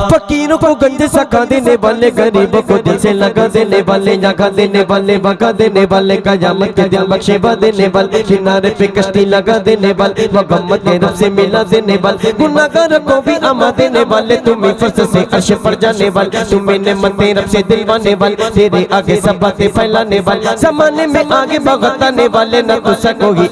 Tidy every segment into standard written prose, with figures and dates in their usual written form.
फकीरों को गंज सका देने वाले, गरीबों को दिल से लगा देने वाले, जगा देने वाले, बगा देने वाले, कयामत के दिन बख्शेबा देने वाले, किनारे पे कश्ती लगा देने वाले, मोहम्मद के रब से मिला देने वाले, गुनाहगार को भी अमा देने वाले, तुम्हें फर्ज से अर्श पर जाने वाले, तुम्हें नेमतें रब से दिलवाने वाले, तेरे आगे सब बातें फैलाने वाले, जमाने में आगे भगाने वाले, न तो सको ही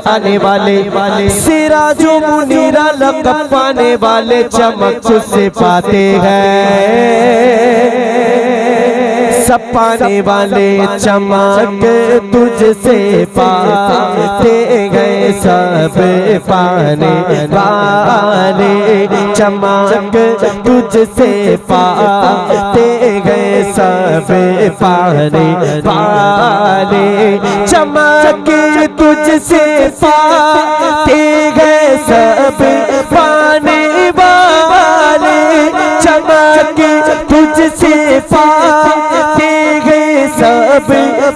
आने वाले, सिराजो मुनीरा लक़ब पाने वाले, चमक से पाते हैं सब पाने वाले, चमक तुझसे पाते गए सब पाने वाले, चमक तुझसे पाते गए सब पाने वाले, चमक तुझसे पाते गए सब पाने वाले, चमक तुझसे पाते गए सब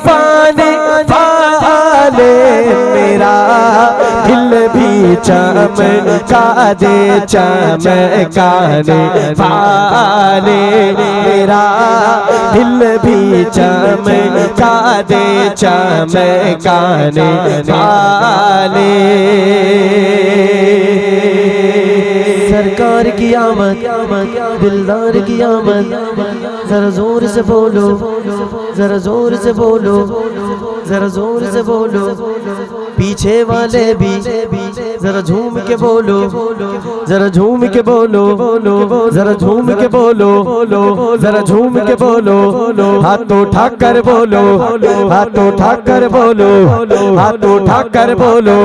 पाने वाले, मेरा दिल भी चमका दे चमकाने वाले, मेरा दिल भी चमका दे चमकाने वाले। सरकार की आमद, दिलदार की आमद, जरा जोर से बोलो, जरा जोर से बोलो, जरा जोर से बोलो, पीछे वाले भी जरा झूम के बोलो, जरा झूम के बोलो, जरा झूम के बोलो, जरा झूम के बोलो, हाथ उठा कर बोलो, हाथ उठा कर बोलो, हाथ उठा कर बोलो,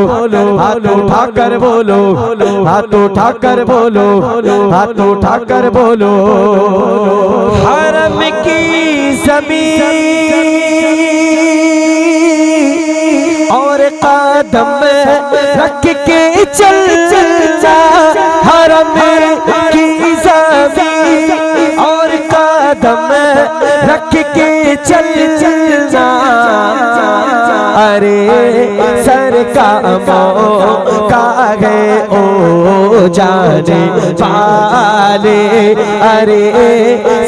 हाथ उठा कर बोलो, हाथ उठा कर बोलो, हाथ उठा कर बोलो। हरम की ज़मीन और कदम रख के चलना, हरम की ज़मीन और कदम रख के चलना, अरे सर का मौका गए ओ जाने वाले, अरे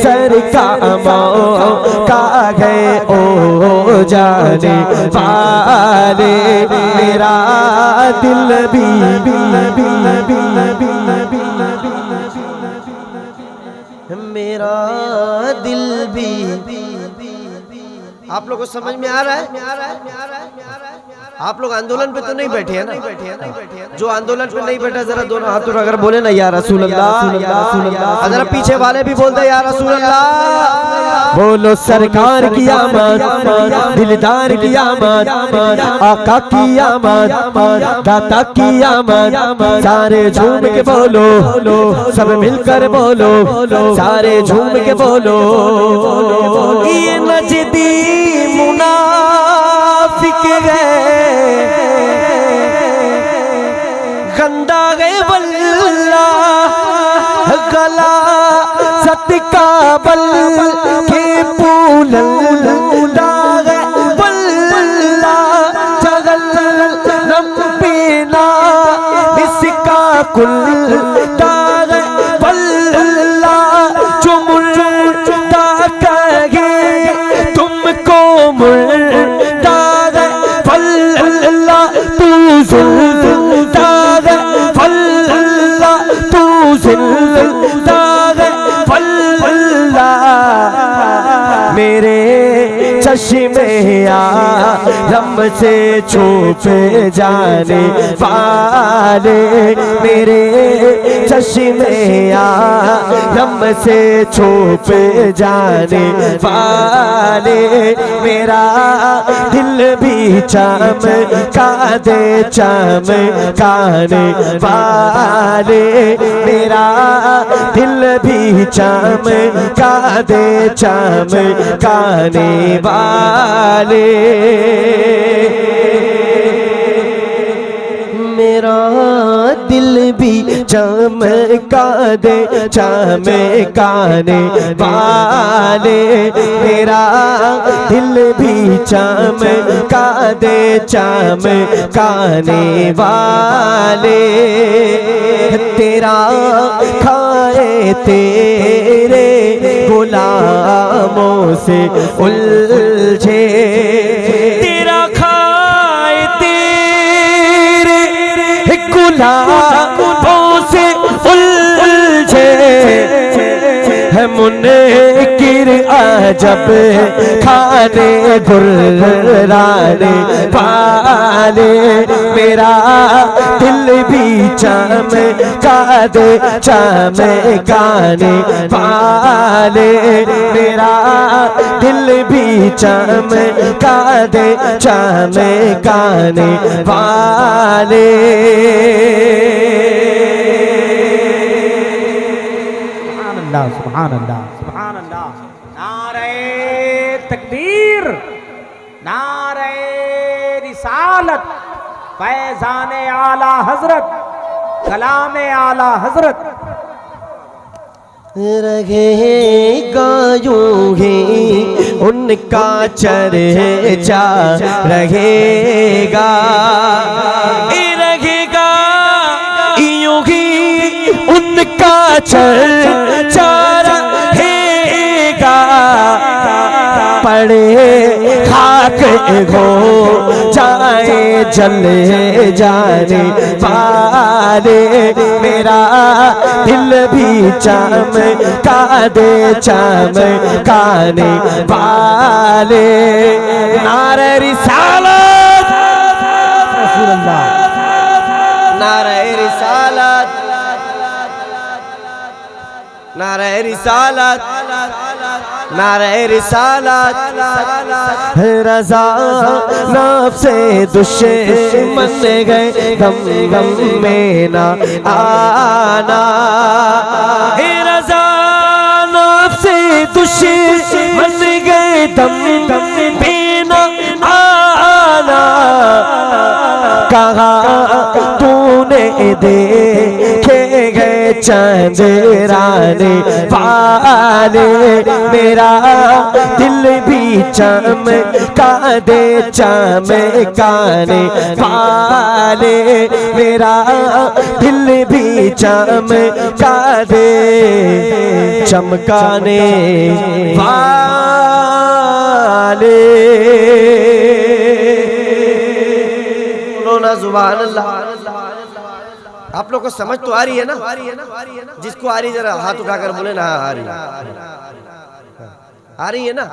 सर का मौका गए ओ जाने वाले, मेरा दिल भी मेरा दिल भी। आप लोगों को समझ में आ रहा है? आप लोग आंदोलन पे तो नहीं बैठे हैं ना? जो आंदोलन पे नहीं बैठा जरा दोनों हाथ उठा कर बोले ना या रसूल अल्लाह। जरा पीछे वाले भी बोलते या रसूल अल्लाह। बोलो सरकार की आमद, दिलदार की आमद, आका की आमद, दाता की आमद, सारे झूम के बोलो, सब मिलकर बोलो, सारे झूम के बोलो। ये नजदी मुनाफिक गए, गंदा गए वल्ला, गला सत का बल के पूलल्ला गए वल्ला, जगल नम पीना इसका कुल दाग वल्ला, जो मुर्दा कहे तुमको मुर्दा वल्ला, तू जिंदा वल्ला, तू जिंदा वल्ला, मेरे चश्मे आलम से छुपे जाने वाले, मेरे चश्मे आलम से छुपे जाने वाले, मेरा दिल भी चमका दे चमकाने वाले, मेरा दिल भी चमका दे चमकाने वाले, मेरा दिल भी चमका दे चमकाने वाले, मेरा दिल भी चमका दे चमकाने वाले, तेरा खाए तेरे गुलामों से उलझे, तेरा खाए तेरे गुलामों से उलझे, है मुनकिर अजब खाने गुर्राने वाले, मेरा दिल भी चमका दे चमकाने वाले, मेरा दिल भी चमका दे चमकाने वाले। सुभान अल्लाह, सुभान अल्लाह। नारे तकबीर, नारे रिसालत, फैज़ाने आला हजरत, कलामे आला हजरत। रहेगा यूं ही उनका चर्चा रहेगा, रहेगा यूं ही उनका चर्चा रहेगा, पड़े खाक हो जाए जले जाने वाले, मेरा दिल भी चमका दे चमकाने वाले, नारे रिसालत, नारे रिसालत, नारे रिसालत, नारे रिसालत, रज़ा नफ्से दुश्मन गए गम गम में ना आना, रज़ा नफ्से दुश्मन गए दम दम में ना आना, कहा तूने देखे गए चंद्राने वाले, मेरा दिल भी चमका दे चमकाने वाले, मेरा दिल भी चमका दे चमकाने वाले। बोलो ना सुभान अल्लाह। आप लोग को समझ तो आ रही है ना? जिसको आ रही जरा हाथ उठाकर बोले ना आ रही, आ रही है ना?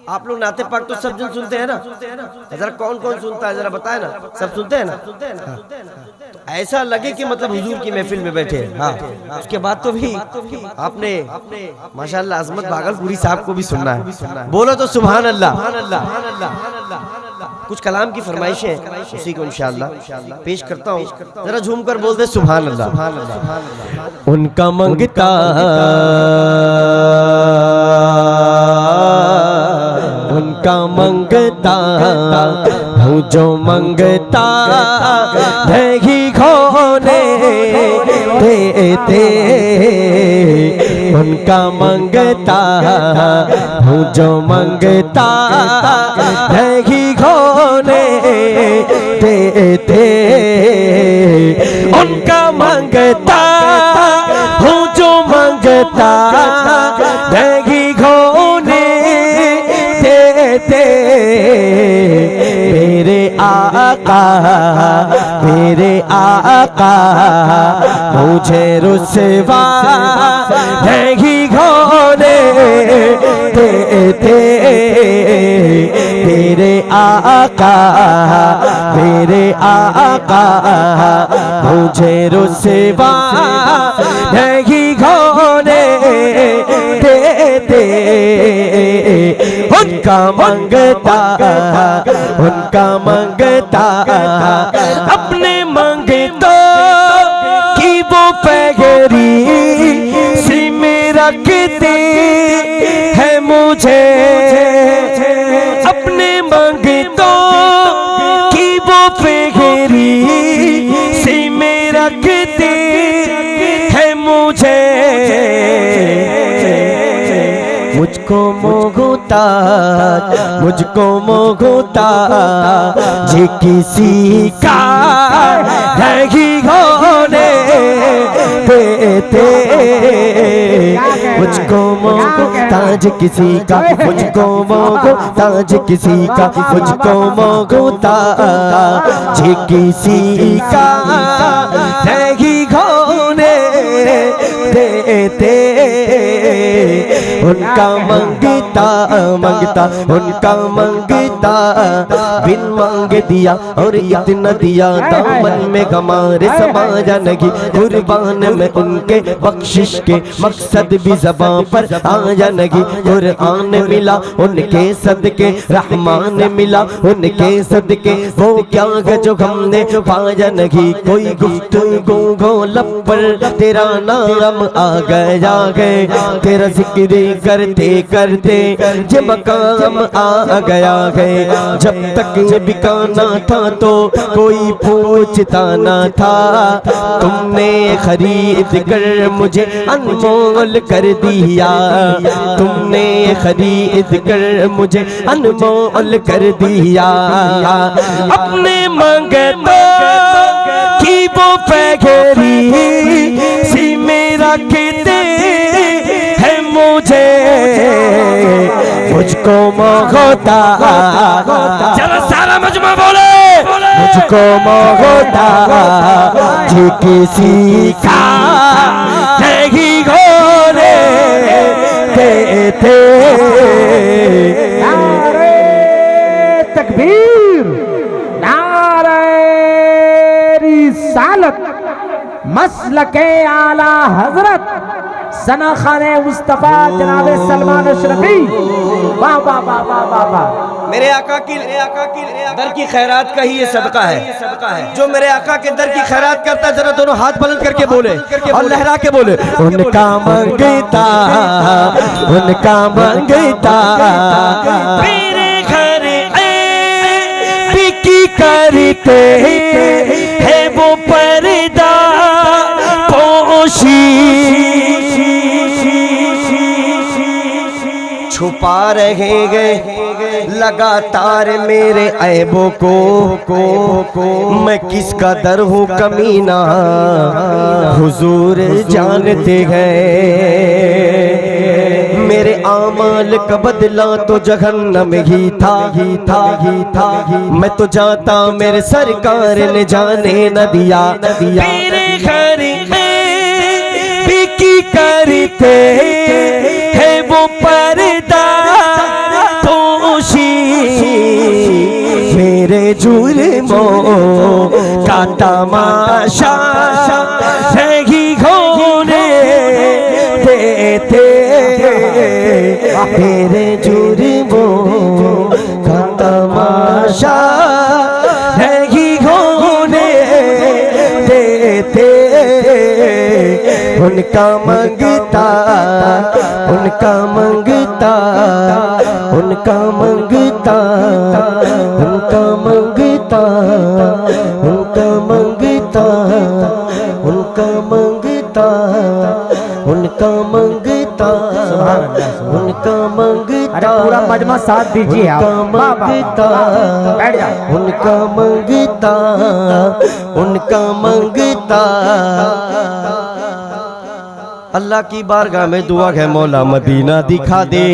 आप लोग नाते पाक तो सब जन सुनते हैं ना? जरा कौन कौन सुनता है जरा बताए ना? सब सुनते हैं ना? ऐसा लगे कि मतलब हुजूर की महफिल में बैठे हैं। हाँ, उसके बाद तो भी आपने माशाअल्लाह अजमत भागलपुरी साहब को भी सुनना है। बोलो तो सुभान अल्लाह। कुछ कलाम की फरमाइशें हैं, उसी को इंशाअल्लाह पेश करता हूँ। जरा झूम कर बोल दे सुभान अल्लाह। उनका मंगता उनका मंगता हूँ जो मंगता नहीं खोने देते, उनका मंगता हूँ जो मंगता नहीं खोने देते, उनका मंगता हूँ जो मंगता नहीं खोने देते, मेरे आका मुझे रुसवा नहीं होने देते, मेरे आका मुझे रुसवा नहीं होने देते, उनका मंगता अपने मंगतों की वो पैगरी सी में रखते हैं मुझे, अपने मंगतों की वो पैगरी ताज मुझको मोहता जे किसी का नहीं होने देते मुझको मोहताज किसी का मुझको मोहताज किसी का मुझको मोहताज जे किसी का नहीं होने देते उनका मंगता मंगता उनका मंगता बिन मांगे दिया और इतना दिया दामन में हमारे समाजा नहीं कुर्बान में उनके बख्शिश के मकसद भी ज़बां पर आया नहीं कुरान मिला उनके सदके रहमान मिला उनके सदके वो क्या है जो हमने पाया नहीं कोई गुफ्तगू को लब पर तेरा नाम आ गया है तेरा जिक्र करते करते ये मकाम आ गया है जब तक ये बिकाना था तो कोई पूछता ना था तुमने खरीद कर मुझे अनमोल कर दिया तुमने खरीद कर मुझे अनमोल कर दिया अपने मंगता की वो पैगेरी सी मेरा कहते है मुझे मुझको मोहता चलो सारा मजमा बोले मुझको मोहता जी किसी का नहीं होने देते नारे तकबीर नारे रिसालत मसलके आला हजरत सना खाने मुस्तफा जनाब सलमान अशरफी वाह वाह वाह वाह वाह वाह मेरे आका की दर की खैरात का ही ये सदका है जो मेरे आका के दर की खैरात करता जरा दोनों हाथ बुलंद करके बोले और लहरा के बोले उनका मंगता मेरे घर बिकी करते है वो पर्दा पोशी छुपा रहे गए लगातार मेरे ऐबों को मैं किसका दर हूँ कमीना हुजूर जानते हैं मेरे आमाल का बदला तो जहन्नम ही था मैं तो जाता मेरे सरकार ने जाने न दिया मेरे घर बिकी करते है वो पर्दा पोशी मेरे जुर्मों का तमाशा नहीं होने देते मेरे जुर्मों का तमाशा नहीं होने देते उनका मंगता उनका मंगता उनका मंगता उनका मंगता उनका मंगता उनका मंगता उनका मंगता उनका मंगता अरे पूरा मजमा साथ दीजिए आप मंगता बैठ जाओ उनका मंगता उनका मंगता अल्लाह की बारगाह में दुआ है मौला मदीना दिखा दे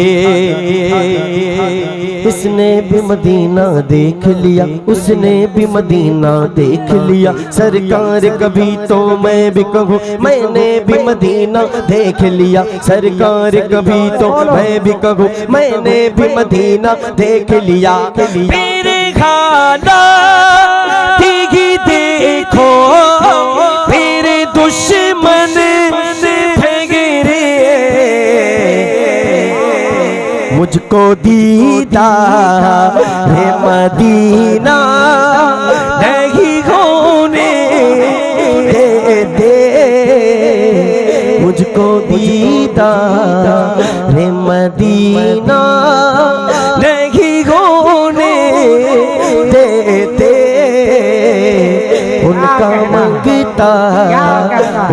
इसने भी मदीना देख लिया उसने भी मदीना देख लिया सरकार कभी तो मैं भी कहूँ मैंने भी मदीना देख लिया सरकार कभी तो मैं भी कहूँ मैंने भी मदीना देख लिया मेरे खाना देखो मेरे दुश्मन मुझको दीदार है मदीना नहीं होने देते मुझको दीदार है मदीना नहीं होने देते उनका मंगता,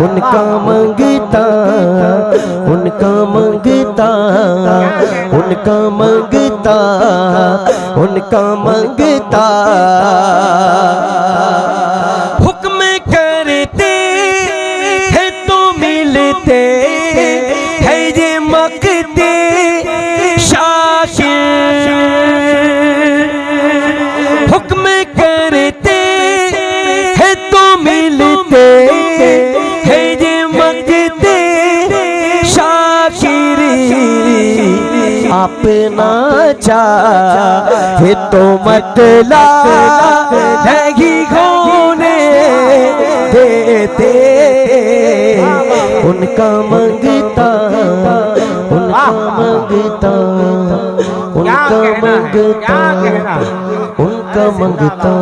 उनका मंगता, उनका मंगता, उनका मंगता, उनका मंगता। हुक्म करते हैं तो मिलते है ये मकते शाकिर। हुक्म करते हैं तो मिलते है ये मकते शाकिर। अपना चाहे तो मतला नहीं खोने देते। उनका मंगता, उनका मंगता, उनका मंगता, उनका मंगता।